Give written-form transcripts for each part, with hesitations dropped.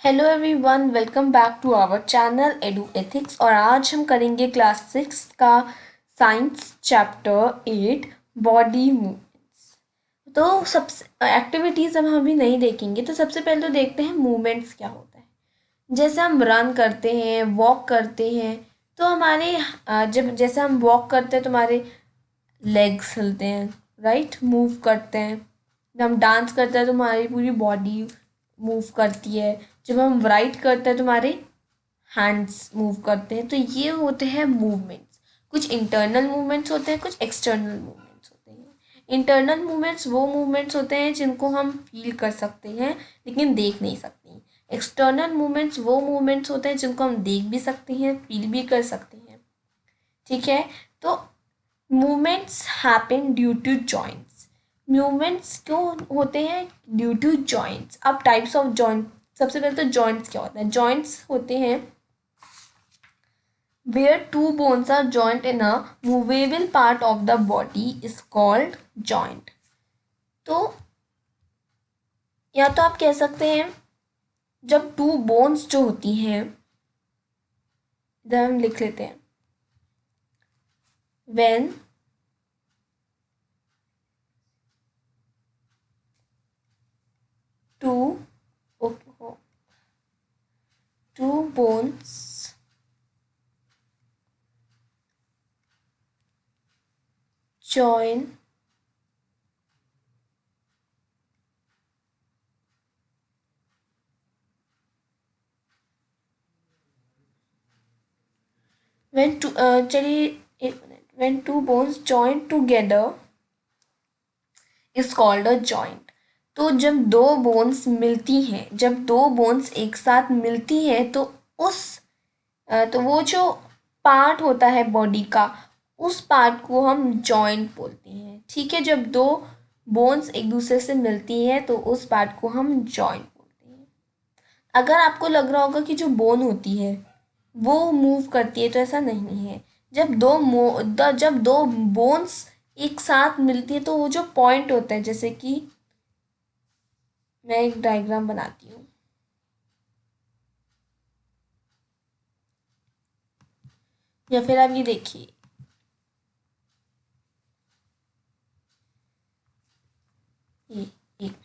Hello everyone, welcome back to our channel Edu Ethics. और आज हम करेंगे क्लास 6 का साइंस चैप्टर 8 बॉडी मूवमेंट्स। तो सबसे एक्टिविटीज़ हम अभी नहीं देखेंगे। तो सबसे पहले तो देखते हैं मूवमेंट्स क्या होता है। जैसे हम रन करते हैं, वॉक करते हैं, तो हमारे जब जैसे हम वॉक करते हैं तो हमारे लेग्स हिलते हैं, राइट, मूव करते हैं। जब हम डांस करते हैं तो हमारी पूरी बॉडी मूव करती है। जब हम राइट करते हैं तो हमारे हैंड्स मूव करते हैं। तो ये होते हैं मूवमेंट्स। कुछ इंटरनल मूवमेंट्स होते हैं, कुछ एक्सटर्नल मूवमेंट्स होते हैं। इंटरनल मूवमेंट्स वो मूवमेंट्स होते हैं जिनको हम फील कर सकते हैं लेकिन देख नहीं सकते। एक्सटर्नल मूवमेंट्स वो मूवमेंट्स होते हैं जिनको हम देख भी सकते हैं, फील भी कर सकते हैं। ठीक है। तो movements happen due to joints. Movements क्यों होते हैं? Due to joints. अब टाइप्स ऑफ जॉइंट, सबसे पहले तो जॉइंट्स क्या होता है? जॉइंट्स होते हैं where two bones are joined in a movable part of the body is called joint। तो या तो आप कह सकते हैं जब टू बोन्स जो होती हैं, इधर हम लिख लेते हैं when two two bones join when two चलिए एक minute, when two bones join together is called a joint। तो जब दो बोन्स मिलती हैं, जब दो बोन्स एक साथ मिलती हैं तो उस तो वो जो पार्ट होता है बॉडी का, उस पार्ट को हम जॉइंट बोलते हैं। ठीक है। जब दो बोन्स एक दूसरे से मिलती हैं तो उस पार्ट को हम जॉइंट बोलते हैं। अगर आपको लग रहा होगा कि जो बोन होती है वो मूव करती है, तो ऐसा नहीं है। जब दो बोन्स एक साथ मिलती है तो वो जो पॉइंट होता है, जैसे कि मैं एक डायग्राम बनाती हूँ। या फिर आप ये देखिए, ये एक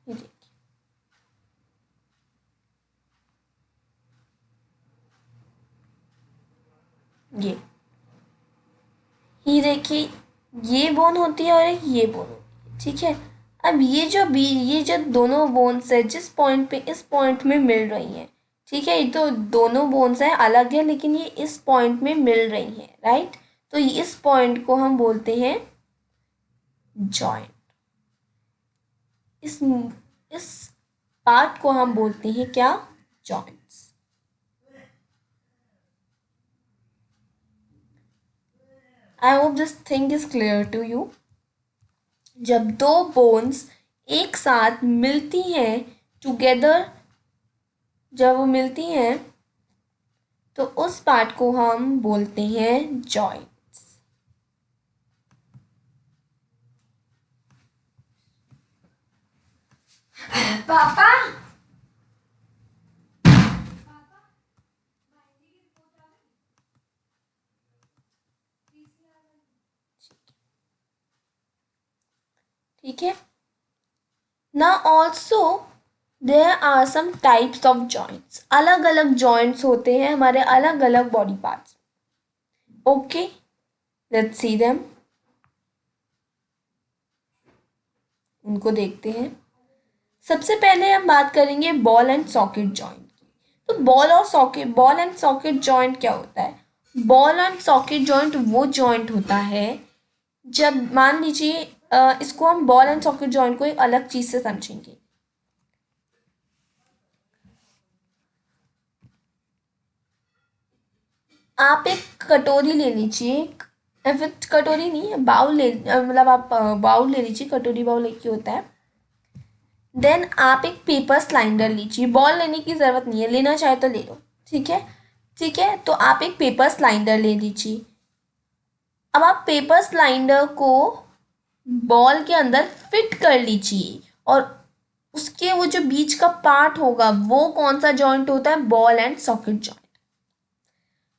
ये देखिए, ये देखिए, ये बोन होती है और एक ये बोन होती है। ठीक है। अब ये जो दोनों बोन्स है, जिस पॉइंट पे इस पॉइंट में मिल रही हैं, ठीक है, ये तो दोनों बोन्स हैं, अलग है, लेकिन ये इस पॉइंट में मिल रही हैं, राइट। तो इस पॉइंट को हम बोलते हैं जॉइंट। इस पार्ट को हम बोलते हैं क्या? Joints. I hope this thing is clear to you. जब दो बोन्स एक साथ मिलती हैं टुगेदर, जब वो मिलती हैं तो उस पार्ट को हम बोलते हैं जॉइंट्स। पापा, ठीक है ना। Also there are some types of joints. अलग अलग जॉइंट्स होते हैं हमारे अलग अलग body parts. Okay, let's see them. उनको देखते हैं। सबसे पहले हम बात करेंगे बॉल एंड सॉकेट जॉइंट की। तो बॉल एंड सॉकेट जॉइंट क्या होता है? बॉल एंड सॉकेट जॉइंट वो जॉइंट होता है जब मान लीजिए, इसको हम बॉल एंड सॉकेट जॉइंट को एक अलग चीज से समझेंगे। आप एक कटोरी ले लीजिए, फिर कटोरी नहीं, बाउल ले, मतलब आप बाउल ले लीजिए, कटोरी बाउल एक ही होता है। देन आप एक पेपर स्लाइडर लीजिए। बॉल लेने की ज़रूरत नहीं है, लेना चाहे तो ले लो। ठीक है। ठीक है, तो आप एक पेपर स्लाइडर ले लीजिए। अब आप पेपर स्लाइडर को बॉल के अंदर फिट कर लीजिए और उसके वो जो बीच का पार्ट होगा वो कौन सा जॉइंट होता है, बॉल एंड सॉकेट जॉइंट।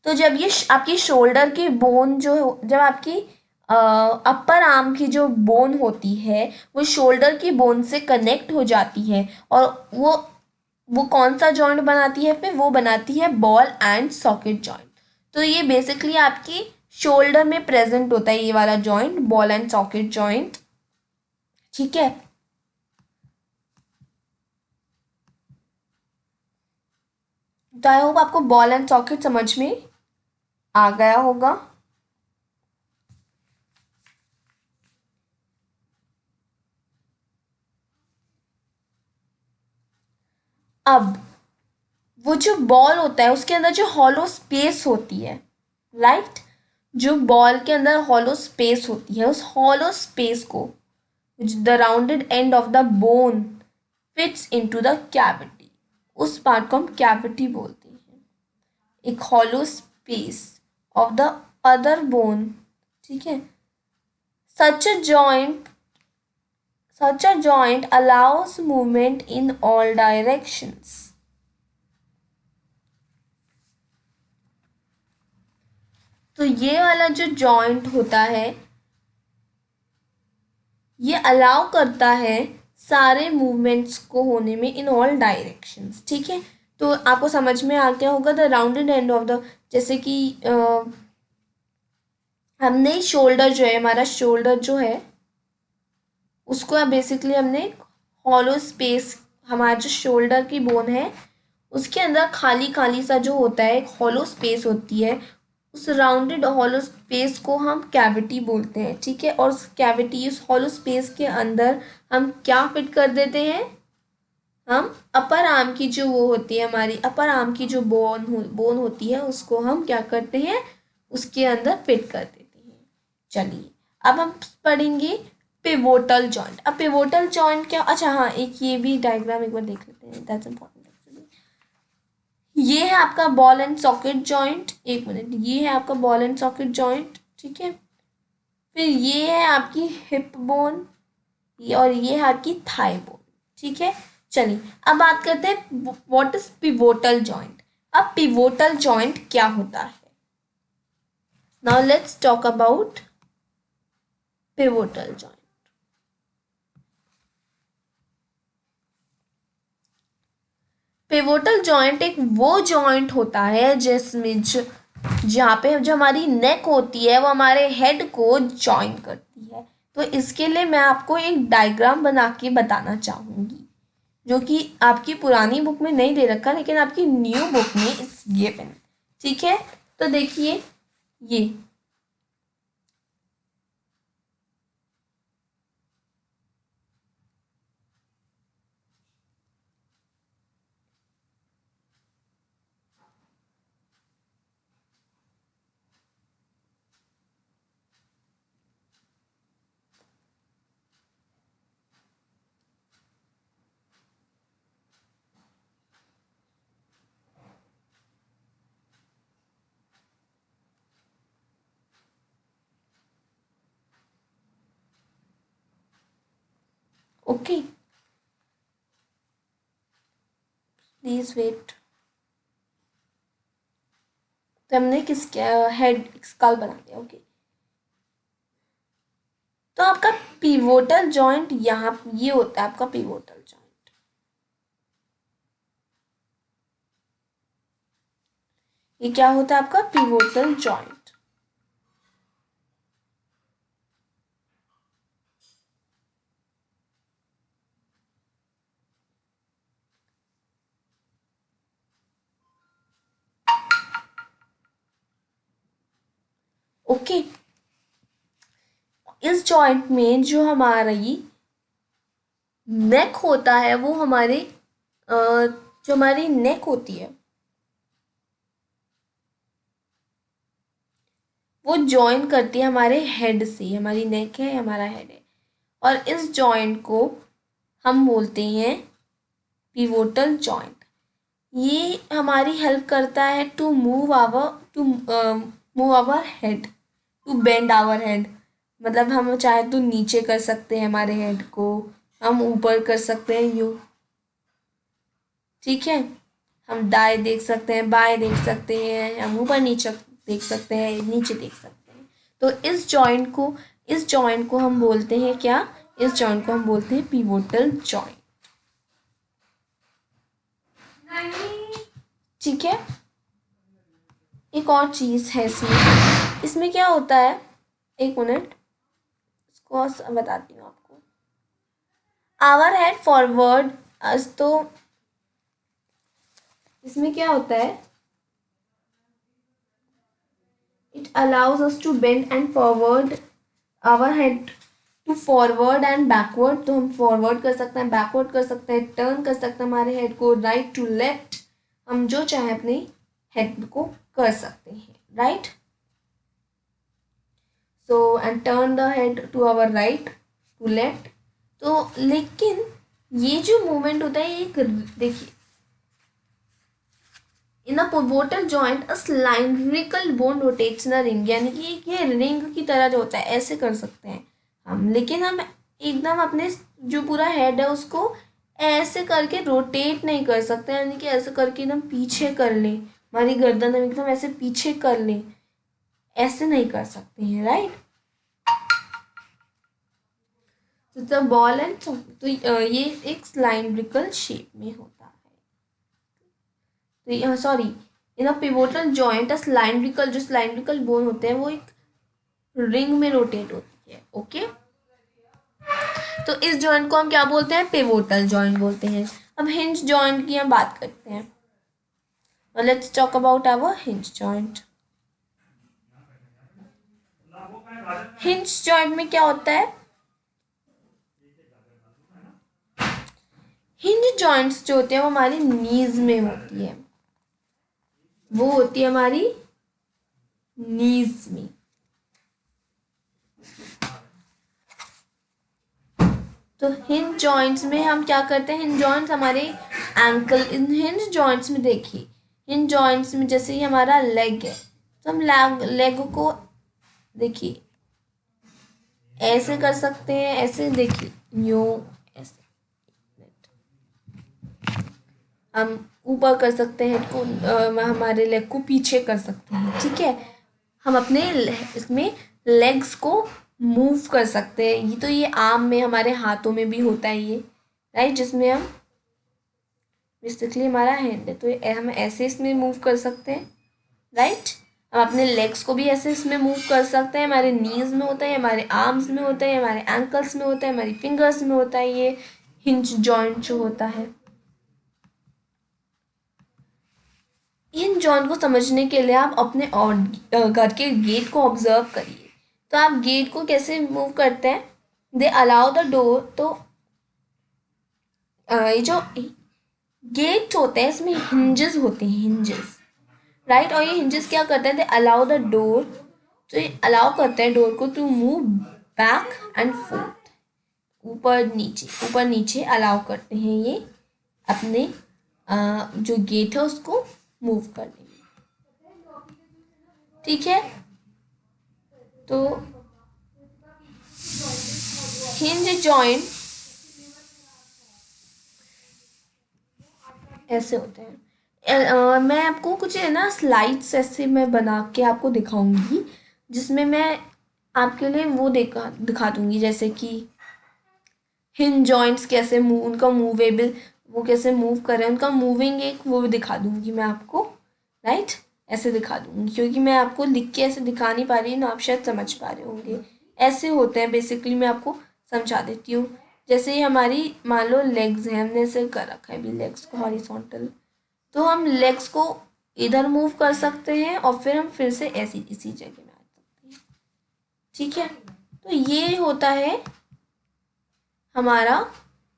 तो जब ये आपकी शोल्डर की बोन जो जब आपकी अपर आर्म की जो बोन होती है वो शोल्डर की बोन से कनेक्ट हो जाती है और वो कौन सा जॉइंट बनाती है, फिर वो बनाती है बॉल एंड सॉकेट जॉइंट। तो ये बेसिकली आपकी शोल्डर में प्रेजेंट होता है ये वाला joint, ball and socket joint. ठीक है, तो आई होप आपको बॉल एंड सॉकेट समझ में आ गया होगा। अब वो जो बॉल होता है उसके अंदर जो हॉलो स्पेस होती है, राइट, जो बॉल के अंदर हॉलो स्पेस होती है उस हॉलो स्पेस को the rounded end of the bone fits into the cavity, उस पार्ट को हम कैविटी बोलते हैं, एक hollow space of the other bone. ठीक है, such a joint such a joint allows movement in all directions। तो ये वाला जो जॉइंट होता है ये अलाउ करता है सारे मूवमेंट्स को होने में इन ऑल डायरेक्शंस। ठीक है, तो आपको समझ में आ गया होगा the rounded end of the, जैसे कि हमने शोल्डर जो है, हमारा शोल्डर जो है उसको बेसिकली हमने हॉलो स्पेस, हमारा जो शोल्डर की बोन है उसके अंदर खाली खाली सा जो होता है एक हॉलो स्पेस होती है, उस राउंडेड हॉलो स्पेस को हम कैविटी बोलते हैं। ठीक है, और उस कैविटी, उस हॉलो स्पेस के अंदर हम क्या फिट कर देते हैं, हम अपर आर्म की जो वो होती है, हमारी अपर आर्म की जो बोन होती है उसको हम क्या करते हैं, उसके अंदर फिट कर देते हैं। चलिए अब हम पढ़ेंगे पिवोटल जॉइंट। अब पिवोटल जॉइंट क्या, अच्छा हाँ, एक ये भी डायग्राम एक बार देख लेते हैं, दैट्स इंपॉर्टेंट एक्चुअली। ये है आपका बॉल एंड सॉकेट जॉइंट, एक मिनट, ये है आपका बॉल एंड सॉकेट जॉइंट। ठीक है, फिर ये है आपकी हिप बोन, ये और ये है आपकी थाई बोन। ठीक है, चलिए अब बात करते हैं व्हाट इज पिवोटल जॉइंट। अब पिवोटल जॉइंट क्या होता है, now let's talk about pivotal joint. Pivotal joint एक वो जॉइंट होता है जिसमें जहाँ पे जो हमारी नेक होती है वो हमारे हेड को जॉइन करती है। तो इसके लिए मैं आपको एक डायग्राम बना के बताना चाहूँगी जो कि आपकी पुरानी बुक में नहीं दे रखा लेकिन आपकी न्यू बुक में इट्स गिवन। ठीक है, तो देखिए ये ओके, प्लीज वेट। तो हमने किस हेड स्कल बना दिया। ओके, तो आपका पिवोटल जॉइंट यहाँ ये होता है आपका पिवोटल जॉइंट। ये क्या होता है आपका पिवोटल जॉइंट। ओके, इस जॉइंट में जो हमारी नेक होता है वो हमारे जो हमारी नेक होती है वो जॉइन करती है हमारे हेड से, हमारी नेक है हमारा हेड है, और इस जॉइंट को हम बोलते हैं पिवोटल जॉइंट। ये हमारी हेल्प करता है to move our head. To bend our head, मतलब हम चाहे तो नीचे कर सकते हैं हमारे हेड को, हम ऊपर कर सकते हैं यूँ, ठीक है। हम दाएं देख सकते हैं, बाएं देख सकते हैं, हम ऊपर नीचे देख सकते हैं, नीचे देख सकते हैं। तो इस जॉइंट को हम बोलते हैं क्या, इस जॉइंट को हम बोलते हैं पिवोटल जॉइंट, ठीक है। एक और चीज़ है इसमें, इसमें क्या होता है, एक मिनट इसको बताती हूँ आपको। आवर हेड फॉरवर्ड, तो इसमें क्या होता है, it allows us to bend and forward our head to forward and backward, तो हम फॉरवर्ड कर सकते हैं, बैकवर्ड कर सकते हैं, टर्न कर सकते हैं हमारे हेड को, राइट टू लेफ्ट, हम जो चाहे अपने हेड को कर सकते हैं, right. So and turn the head to our right to left. तो लेकिन ये जो मूवमेंट होता है, एक देखिए, in a pivotal joint a cylindrical bone rotates in a ring, यानी कि ये रिंग की तरह जो होता है ऐसे कर सकते हैं हम, लेकिन हम एकदम अपने जो पूरा हेड है उसको ऐसे करके रोटेट नहीं कर सकते, यानी कि ऐसे करके एकदम पीछे कर लें, हमारी गर्दन हम एकदम ऐसे पीछे कर लें, ऐसे नहीं कर सकते हैं, राइट। तो बॉल एंड तो ये एक सिलिंड्रिकल शेप में होता है, तो यहाँ sorry, in a pivotal joint a cylindrical, जो सिलिंड्रिकल बोन होते हैं वो एक रिंग में रोटेट होती है, ओके। तो इस जॉइंट को हम क्या बोलते हैं, पिवोटल जॉइंट बोलते हैं। अब हिंज जॉइंट की हम बात करते हैं, let's talk about our hinge joint. Hinge joint में क्या होता है, हिंज जॉइंट्स जो होते हैं वो हमारी नीज में होती है, वो होती है हमारी नीज में। तो हिंज जॉइंट्स में हम क्या करते हैं, हिंज जॉइंट्स हमारे एंकल, इन हिंज जॉइंट्स में देखिए, हिंज जॉइंट्स में जैसे ही हमारा लेग है, तो हम लेग को देखिए ऐसे कर सकते हैं, ऐसे देखिए यूं, ऐसे हम ऊपर कर सकते हैं को, हमारे लेग को पीछे कर सकते हैं, ठीक है। हम अपने इसमें लेग्स को मूव कर सकते हैं, ये तो ये आर्म में हमारे हाथों में भी होता है ये, राइट, जिसमें हम बेसिकली हमारा हैंड है, तो हम ऐसे इसमें मूव कर सकते हैं, राइट। हम अपने लेग्स को भी ऐसे इसमें मूव कर सकते हैं, हमारे नीज में होता है, हमारे आर्म्स में होता है, हमारे एंकल्स में होता है, हमारी फिंगर्स में होता है, ये हिंज जॉइंट जो होता है। इन जॉइंट को समझने के लिए आप अपने और घर के गेट को ऑब्जर्व करिए, तो आप गेट को कैसे मूव करते हैं, दे अलाउ द डोर, तो ये जो गेट होते हैं इसमें हिंजेस होते हैं, हिंजेस, राइट। और ये हिंजेस क्या करते हैं, दे अलाउ द डोर, तो ये अलाउ करते हैं डोर को to move back and forth, ऊपर नीचे अलाउ करते हैं ये अपने जो गेट है उसको मूव करने में, ठीक है। तो हिंज जॉइंट ऐसे होते हैं। मैं आपको कुछ है ना स्लाइड्स ऐसे मैं बना के आपको दिखाऊंगी, जिसमें मैं आपके लिए वो दिखा दूंगी, जैसे कि हिंज जॉइंट्स कैसे मूव, उनका मूवेबल वो कैसे मूव कर रहे हैं, उनका मूविंग एक वो भी दिखा दूंगी मैं आपको, राइट। ऐसे दिखा दूंगी, क्योंकि मैं आपको लिख के ऐसे दिखा नहीं पा रही ना, आप शायद समझ पा रहे होंगे। ऐसे होते हैं बेसिकली, मैं आपको समझा देती हूँ। जैसे ये हमारी मान लो लेग्स हैं, हमने ऐसे कर रखा है अभी लेग्स को हॉरिजॉन्टल, तो हम लेग्स को इधर मूव कर सकते हैं और फिर हम फिर से ऐसी इसी जगह में आ सकते हैं, ठीक है। तो ये होता है हमारा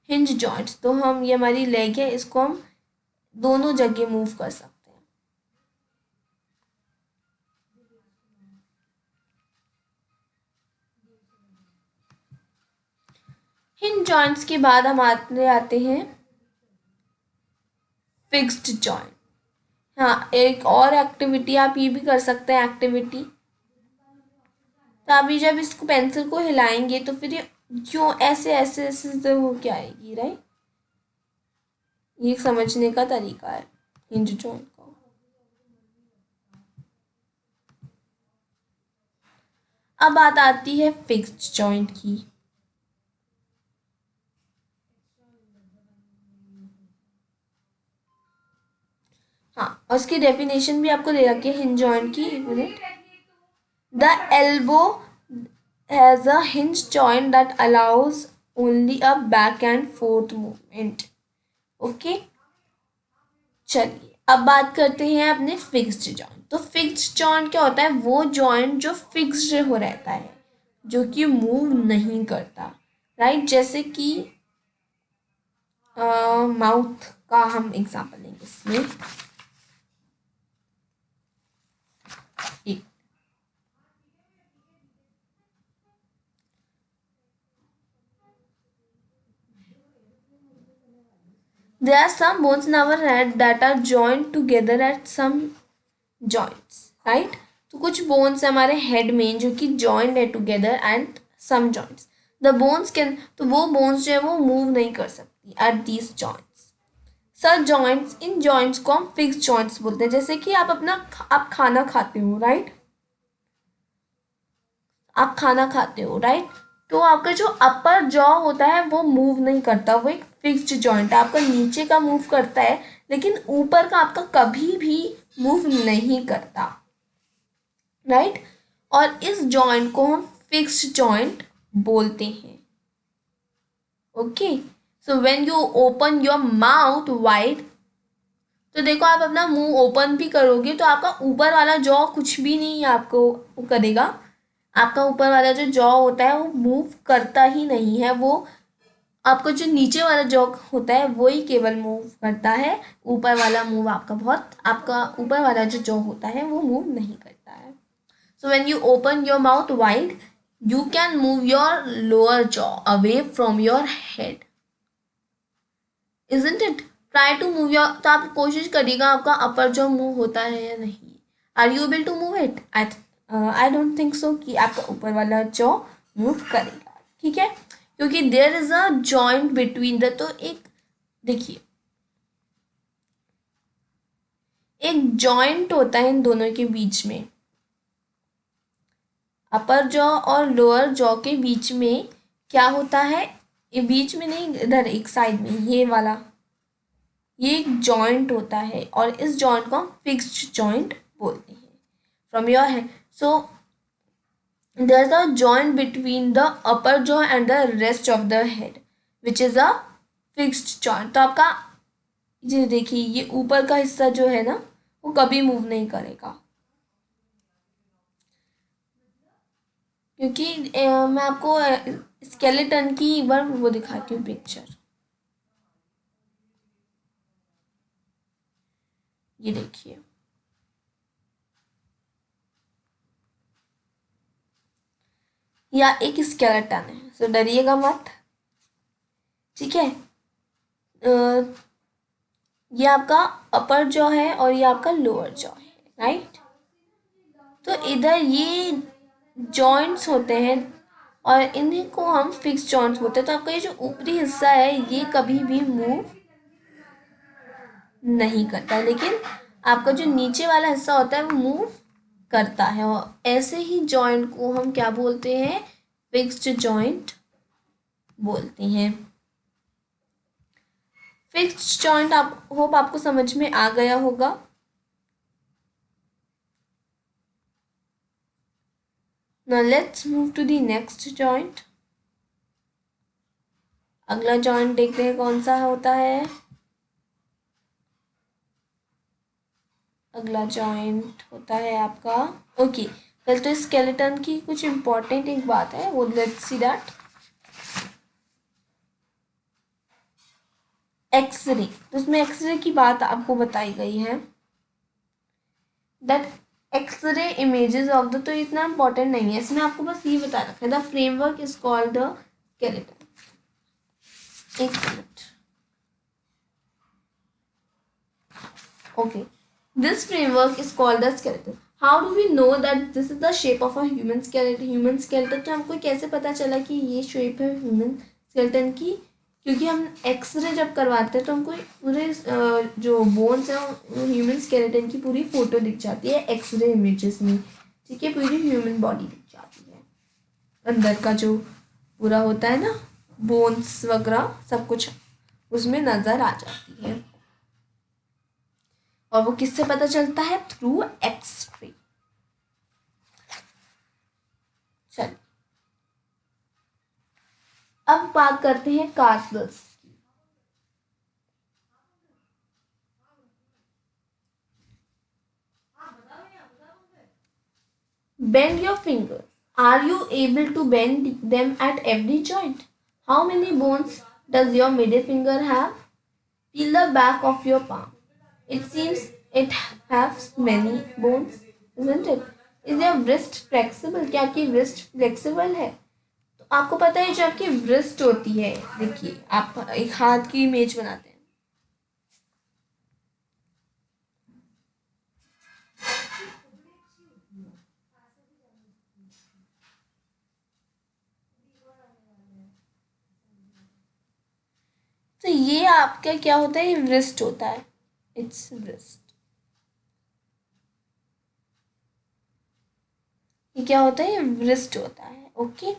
हिंज जॉइंट्स, तो हम ये हमारी लेग है, इसको हम दोनों जगह मूव कर सकते हैं। हिंज जॉइंट्स के बाद हम आते हैं फिक्स्ड जॉइंट। हाँ, एक और एक्टिविटी आप ये भी कर सकते हैं, एक्टिविटी तो अभी जब इसको पेंसिल को हिलाएंगे तो फिर ये क्यों ऐसे ऐसे ऐसे से हो क्या आएगी, राइट। ये एक समझने का तरीका है हिंज जॉइंट का। अब बात आती है फिक्स्ड जॉइंट की। हाँ, और उसकी डेफिनेशन भी आपको दे रखी है हिंज जॉइंट की, एक minute. The elbow has a hinge joint that allows only a back and fourth movement. Okay, चलिए अब बात करते हैं अपने फिक्स्ड जॉइंट। तो फिक्स्ड जॉइंट क्या होता है? वो जॉइंट जो फिक्स्ड हो रहता है, जो कि मूव नहीं करता, राइट। जैसे कि माउथ का हम एग्जांपल लेंगे इसमें। एक there are some bones in our head that are joined together at some joints, right। तो कुछ बोन्स हमारे हेड में जो कि जॉइंड है together at some joints. The bones can, तो वो बोन्स जो है वो मूव नहीं कर सकती at these joints. Sir joints, in joints को हम फिक्स जॉइंट्स बोलते हैं। जैसे कि आप खाना खाते हो, राइट। आप खाना खाते हो, राइट। तो आपका जो अपर जॉ होता है वो मूव नहीं करता, वो एक फिक्स्ड जॉइंट है। आपका नीचे का मूव करता है लेकिन ऊपर का आपका कभी भी मूव नहीं करता, राइट। और इस जॉइंट को हम फिक्स्ड जॉइंट बोलते हैं। Okay, so when you open your mouth wide, तो देखो आप अपना मुंह ओपन भी करोगे तो आपका ऊपर वाला जॉ कुछ भी नहीं आपको करेगा। आपका ऊपर वाला जो जॉ होता है वो मूव करता ही नहीं है। वो आपका जो नीचे वाला जॉ होता है वो ही केवल मूव करता है। ऊपर वाला मूव आपका ऊपर वाला जो जॉ होता है वो मूव नहीं करता है। So when you open your mouth wide, you can move your lower jaw away from your head, isn't it. Try to move your, तो आप कोशिश करिएगा आपका अपर जॉ मूव होता है या नहीं। Are you able to move it? I don't think so कि आपका ऊपर वाला जॉ मूव करेगा, ठीक है। क्योंकि there is a joint between the, तो एक देखिए एक जॉइंट होता है इन दोनों के बीच में। अपर जॉ और लोअर जॉ के बीच में क्या होता है? ये बीच में नहीं, इधर एक साइड में ये वाला, ये एक जॉइंट होता है और इस जॉइंट को हम फिक्स्ड जॉइंट बोलते हैं। From your head, so there's a joint between the upper jaw and the rest of the head which is a fixed joint। तो आपका ये देखिए ये ऊपर का हिस्सा जो है ना वो कभी मूव नहीं करेगा। क्योंकि मैं आपको स्केलेटन की एक बार वो दिखाती हूँ पिक्चर। ये देखिए, या एक स्केलेटन है, सो डरिएगा मत, ठीक है। ये आपका अपर जॉ है और ये आपका लोअर जॉ है, राइट। तो इधर ये जॉइंट्स होते हैं और इन्हीं को हम फिक्स जॉइंट्स बोलते हैं। तो आपका ये जो ऊपरी हिस्सा है ये कभी भी मूव नहीं करता, लेकिन आपका जो नीचे वाला हिस्सा होता है वो मूव करता है। और ऐसे ही जॉइंट को हम क्या बोलते हैं? फिक्स्ड जॉइंट बोलते हैं। फिक्स्ड जॉइंट आप होप आपको समझ में आ गया होगा। Now let's move to the next joint। अगला जॉइंट देखते हैं कौन सा होता है। अगला जॉइंट होता है आपका, ओके पहले तो स्केलेटन की कुछ इंपॉर्टेंट एक बात है वो लेट्स सी दैट। एक्सरे, तो उसमें एक्सरे की बात आपको बताई गई है that x-ray images of the, तो इतना इंपॉर्टेंट नहीं है इसमें, आपको बस ये बता रखा है the framework is called the skeleton. एक minute, okay, this framework is called the skeleton. How do we know that this is the shape of a human skeleton? Human skeleton तो हमको कैसे पता चला कि ये शेप है ह्यूमन स्केलेटन की? क्योंकि हम एक्सरे जब करवाते हैं तो हमको पूरे जो बोन्स हैं ह्यूमन स्केलेटन की पूरी फोटो दिख जाती है एक्सरे इमेजेस में, ठीक है, पूरी ह्यूमन बॉडी दिख जाती है, अंदर का जो पूरा होता है ना बोन्स वगैरह सब कुछ उसमें नज़र आ जाती है। और वो किससे पता चलता है? Through x-ray. चलिए अब बात करते हैं कार्पल्स की। Bend your finger. Are you able to bend them at every joint? How many bones does your middle finger have? Feel the back of your palm. It seems it has many bones, isn't it? Is your wrist flexible? क्या आपकी wrist flexible है? तो आपको पता है जो आपकी wrist होती है, देखिए आप एक हाथ की इमेज बनाते हैं, तो ये आपका क्या होता है? wrist होता है, इट्स wrist। ये क्या होता है? wrist होता है। ओके,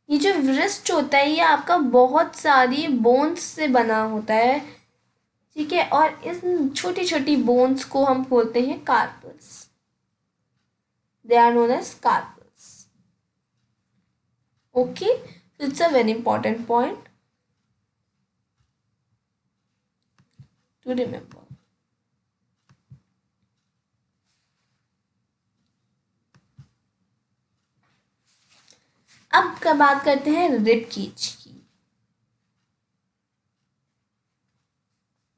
ये जो wrist होता है ये आपका बहुत सारी बोन्स से बना होता है, ठीक है, और इस छोटी छोटी बोन्स को हम बोलते हैं carpals. They are known as carpals. Okay, it's a very important point to remember. अब का बात करते हैं रिब केज की।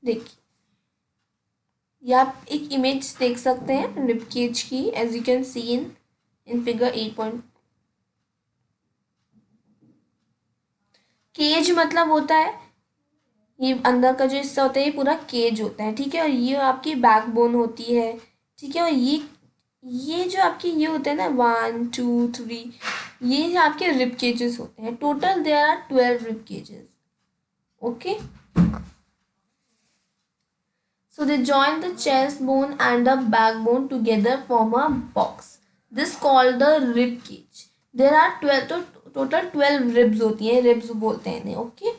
देखिए ये आप एक इमेज देख सकते हैं रिब केज की, as you can see in figure 8 cage मतलब होता है ये अंदर का जो हिस्सा होता है ये पूरा केज होता है, ठीक है, और ये आपकी बैकबोन होती है, ठीक है, और ये जो आपके ये होते हैं ना 1 2 3, ये आपके रिब केजेस होते हैं। Total there are 12 rib cages. Okay, so they join the chest bone and the backbone together form a box, this called the rib cage। there are 12, तो total 12 ribs होती हैं, ribs बोलते हैं इन्हें। Okay,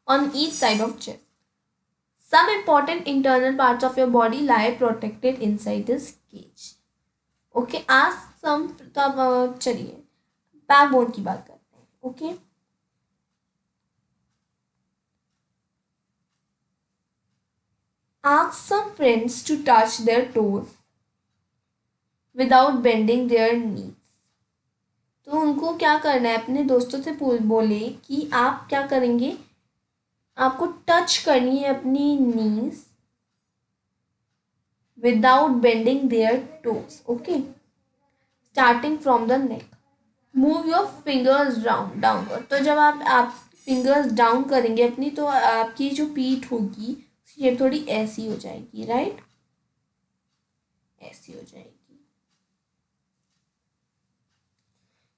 on each side of chest some important internal parts of your body lie protected inside this cage। Okay, आज some, तो अब चलिए बैकबोन की बात करते हैं। Okay, ask some friends to touch their toes without bending their knees। तो उनको क्या करना है, अपने दोस्तों से बोले कि आप क्या करेंगे, आपको टच करनी है अपनी knees without bending their toes. Okay, starting from the neck, move your fingers downward. तो जब आप फिंगर्स डाउन करेंगे अपनी, तो आपकी जो पीठ होगी ये थोड़ी ऐसी हो जाएगी, राइट, ऐसी हो जाएगी।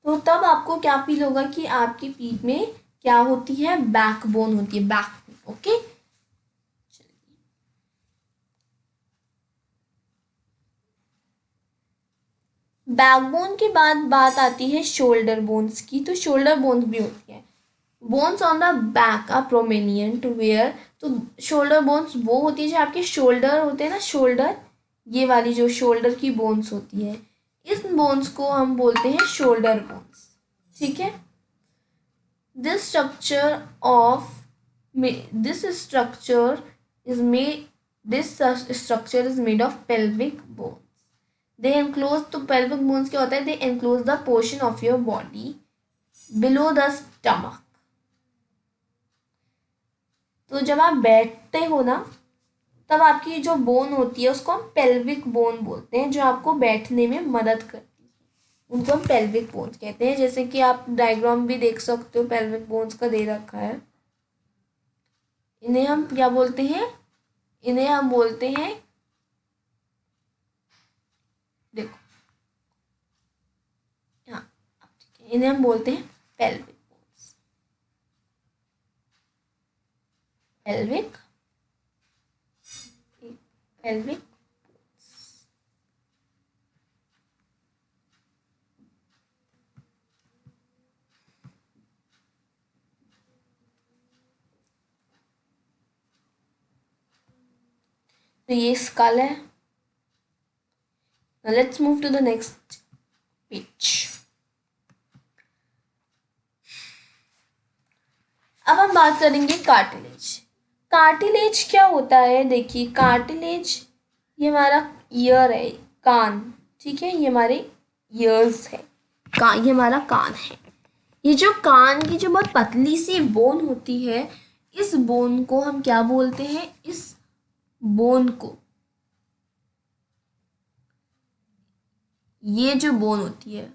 तो तब आपको क्या फील होगा कि आपकी पीठ में क्या होती है? बैकबोन होती है, बैकबोन। ओके, बैकबोन के बाद बात आती है शोल्डर बोन्स की। तो शोल्डर बोन्स भी होती है, bones on the back are prominent where. तो शोल्डर बोन्स वो होती है जो आपके शोल्डर होते हैं ना, शोल्डर, ये वाली जो शोल्डर की बोन्स होती है, इस बोन्स को हम बोलते हैं शोल्डर बोन्स, ठीक है। This structure of this structure is made this structure is made of pelvic bone. They enclose, तो पेल्विक बोन्स क्या होता है? They enclose the portion of your body below the stomach. तो जब आप बैठते हो ना, तब आपकी जो बोन होती है उसको हम पेल्विक बोन बोलते हैं, जो आपको बैठने में मदद करती है, उनको हम पेल्विक बोन्स कहते हैं। जैसे कि आप डायग्राम भी देख सकते हो, पेल्विक बोन्स का दे रखा है। इन्हें हम क्या बोलते हैं? इन्हें हम बोलते हैं देखो हाँ, ठीक है, इन्हें हम बोलते हैं पेल्विक बोन्स। पेल्विक पेल्विक तो ये स्कल है। Now let's move to the next page. अब हम बात करेंगे कार्टिलेज। कार्टिलेज क्या होता है? देखिए कार्टिलेज ये हमारा ईयर है, कान, ठीक है, ये हमारे ईयर्स है, ये हमारा कान है। ये जो कान की जो बहुत पतली सी बोन होती है, इस बोन को हम क्या बोलते हैं? इस बोन को, ये जो बोन होती है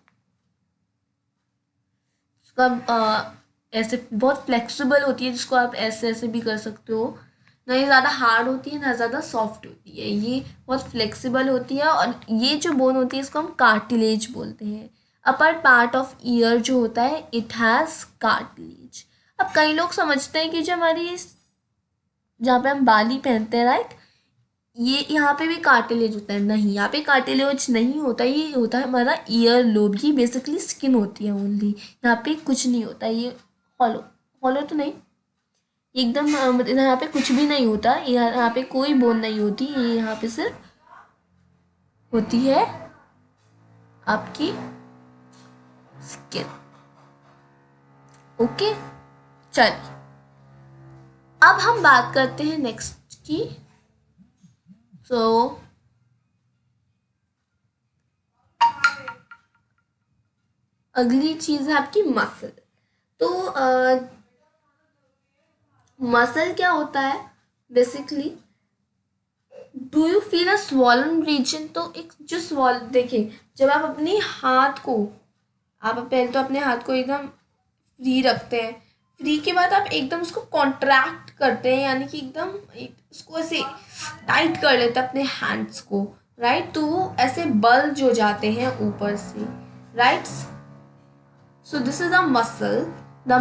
उसका ऐसे बहुत फ्लेक्सिबल होती है, जिसको आप ऐसे ऐसे भी कर सकते हो। ना ये ज़्यादा हार्ड होती है ना ज़्यादा सॉफ्ट होती है, ये बहुत फ्लेक्सिबल होती है। और ये जो बोन होती है इसको हम कार्टिलेज बोलते हैं। अपर पार्ट ऑफ ईयर जो होता है इट हैज़ कार्टिलेज। अब कई लोग समझते हैं कि जो हमारी जहाँ पे हम बाली पहनते हैं, राइट, ये यहाँ पे भी कार्टिलेज होता है। नहीं, यहाँ पे कार्टिलेज नहीं होता, ये होता है हमारा ईयर लोब। ये बेसिकली स्किन होती है ओनली, यहाँ पे कुछ नहीं होता। ये हॉलो हॉलो तो नहीं, एकदम मतलब यहाँ पे कुछ भी नहीं होता, यहाँ पे कोई बोन नहीं होती। ये यहाँ पे सिर्फ होती है आपकी स्किन। ओके, चलिए अब हम बात करते हैं नेक्स्ट की। सो अगली चीज़ है आपकी मसल। तो मसल क्या होता है basically? Do you feel a swollen region? तो एक जो स्वॉल, देखिए जब आप अपने हाथ को, आप पहले तो अपने हाथ को एकदम फ्री रखते हैं, फ्री के बाद आप एकदम उसको कॉन्ट्रैक्ट करते हैं, यानी कि एकदम उसको ऐसे टाइट कर लेते हैं अपने हैंड्स को, राइट। तो वो ऐसे बल्ज हो जाते हैं ऊपर से, right. So this is a muscle. The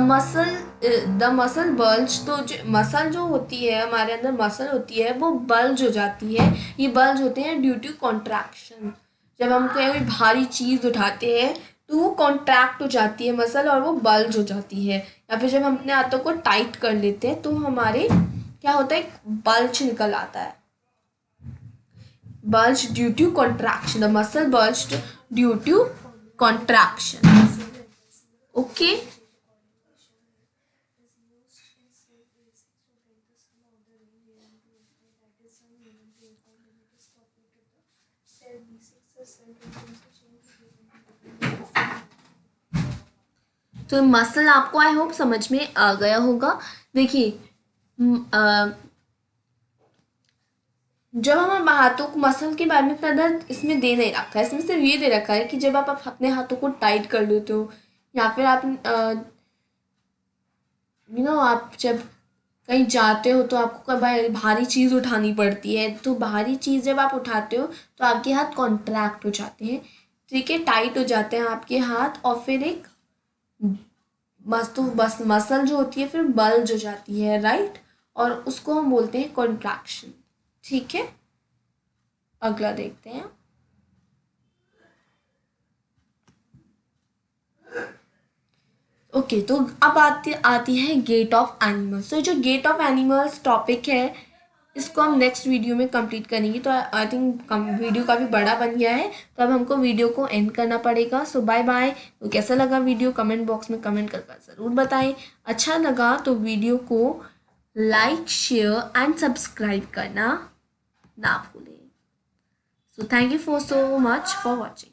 muscle bulge. तो जो मसल जो होती है हमारे अंदर, मसल होती है वो बल्ज हो जाती है। ये बल्ज होते हैं ड्यू टू कॉन्ट्रैक्शन। जब हम कोई भारी चीज़ उठाते हैं तो वो कॉन्ट्रैक्ट हो जाती है मसल और वो बल्ज हो जाती है। या फिर जब हम अपने हाथों को टाइट कर लेते हैं तो हमारे क्या होता है, एक बल्ज निकल आता है। Bulge due to contraction, the muscle bulge due to contraction. Okay, तो मसल आपको आई होप समझ में आ गया होगा। देखिए जब हम हाथों को, मसल के बारे में इतना दर्द इसमें दे नहीं रखा है, इसमें सिर्फ ये दे रखा है कि जब आप अपने हाथों को टाइट कर लेते हो, या फिर आप आप जब कहीं जाते हो तो आपको कभी भारी चीज़ उठानी पड़ती है, तो भारी चीज़ जब आप उठाते हो तो आपके हाथ कॉन्ट्रैक्ट हो जाते हैं, ठीक है, टाइट हो जाते हैं आपके हाथ। और फिर एक बस मसल जो होती है फिर बल्ज हो जाती है, राइट। और उसको हम बोलते हैं कॉन्ट्रैक्शन, ठीक है। अगला देखते हैं। ओके, तो अब आती है गेट ऑफ एनिमल्स। तो जो गेट ऑफ एनिमल्स टॉपिक है इसको हम नेक्स्ट वीडियो में कंप्लीट करेंगे। तो आई थिंक वीडियो काफ़ी बड़ा बन गया है, तो अब हमको वीडियो को एंड करना पड़ेगा। सो बाय बाय। तो कैसा लगा वीडियो कमेंट बॉक्स में कमेंट कर ज़रूर बताएं। अच्छा लगा तो वीडियो को लाइक, शेयर एंड सब्सक्राइब करना ना भूलें। So thank you for so much for watching.